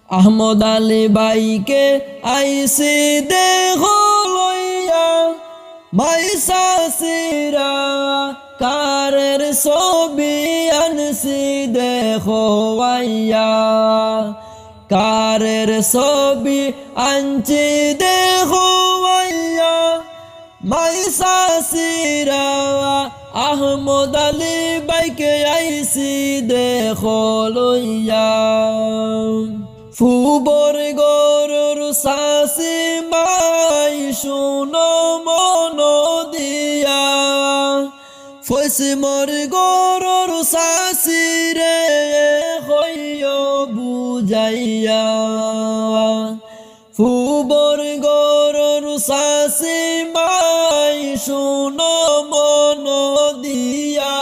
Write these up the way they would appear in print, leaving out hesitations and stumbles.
আহমদ আলী বাইকে আইসি দেখো লইয়া মাইসা সিরা কারের ছবি আনসি দেখো আইয়া কারের ছবি আনছি দেখো আইয়া মাইসা সিরা আহমদ আলী বাইকে আইসি দেখো লইয়া ফুবর গরুর সাসি মাই শুনো মন দিয়া ফসি মোর গরুর সাসি রে হইও বুঝাইয়া ফুবর গরুর সাসি মাই শুনো মন দিয়া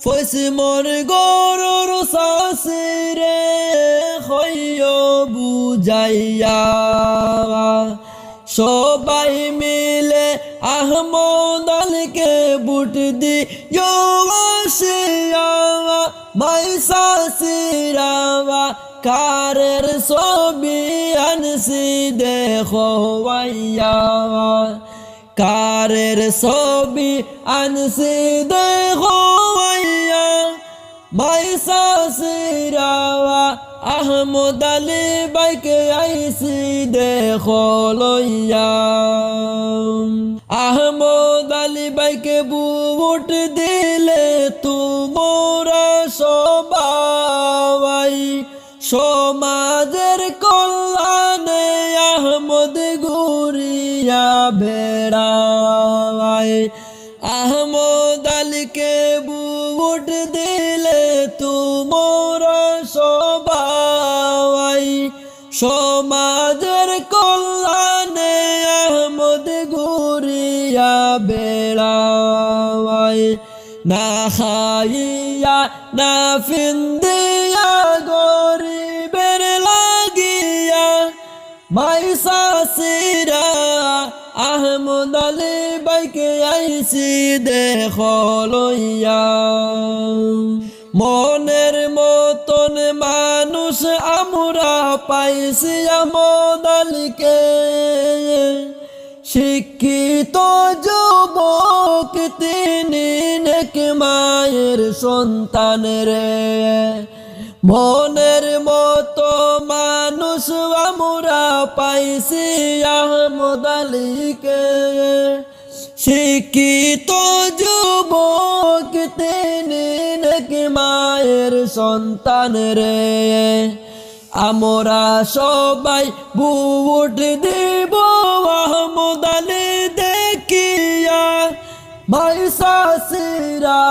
ফসি মোর গরুর সাসি রে হইও বুঝাইয়া সবাই মিলে আহমদ আলীকে বুট দিও আসিয়া মাইসা সিরা কারের ছবি আনসি দেখো আইয়া কারের ছবি আনসি দেখো আইয়া মাইসা সিরা আহমদ আলী বাইকে আইসি দেখো লইয়া আহমদ আলী বাইকে বুট দিলে তোমরা সবাই সমাজের কল্যাণে আহমদ ঘুরিয়া বেড়ায় আহমদ আলীকে বুট দিলে তোমরা সবাই সমাজের কল্যাণে আহমদ ঘুরিয়া বেড়ায় না খাইয়া না ফিন্দিয়া গরিবের লাগিয়া মাইসা সিরা আহমদ আলী বাইকে আইসি দেখো লইয়া মনের মতন মানুষ আমরা পাইছি আহমদ আলীকে শিক্ষিত যুবক তিনি নেক মায়ের সন্তান রে মনের মতো মানুষ আমরা পাইছি আহমদ আলীকে শিক্ষিত যুবক তিনি নেক মায়ের সন্তান রে আমরা সবাই বুট দিব আহমদ আলী দেখিয়া মাইসা সিরা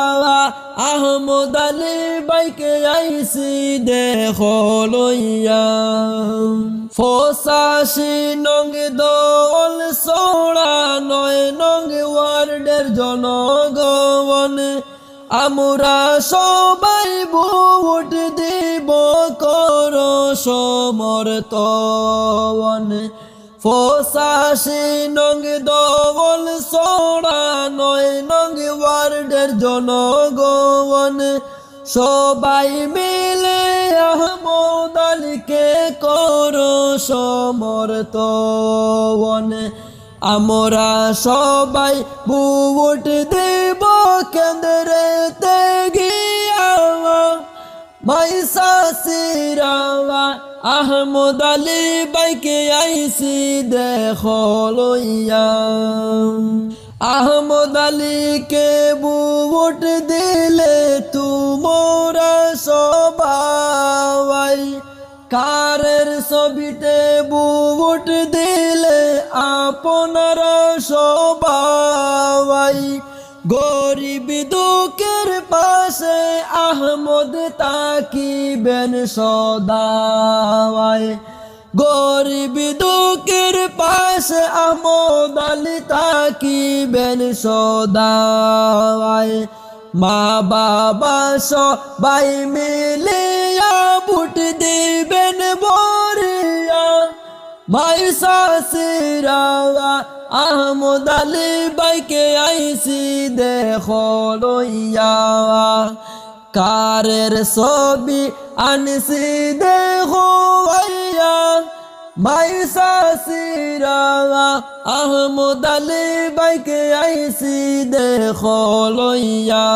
আহমদ আলী বাইকে আইসি দেখো লইয়া 85 নং দল 96 নং ওয়ার্ডের জনগণ আমরা সবাই ভোট দিব করো সমর্থন 85 নং দল 96 নং ওয়ার্ডের জনগণ সবাই মিলে আহমদ আলীকে করো সমর্থন আমরা সবাই ভোট দেব কেন্দ্রেতে গিয়া মাইসা সিরা আহমদ আলী বাইকে আইসি দেখো লইয়া আহমদ আলীকে ভোট দিলে তোমরা সবাই কারের ছবিতে ভোট দিলে আপনারা সবাই গরিব দুঃখের পাশে আহমদ তাকিবেন সদাই গরিব দুঃখের পাশে আহমদ আলী তাকিবেন সদাই মা বাবা সবাই মিলিয়া ভোট দিবেন বরিয়া মাইসা সিরা আহমদ আলী বাইকে আইসি দেখো লইয়া কারের ছবি আনছি দেখো মাই সাসিরা আহমদ আলী বাইকে আইসি দেখো লইয়া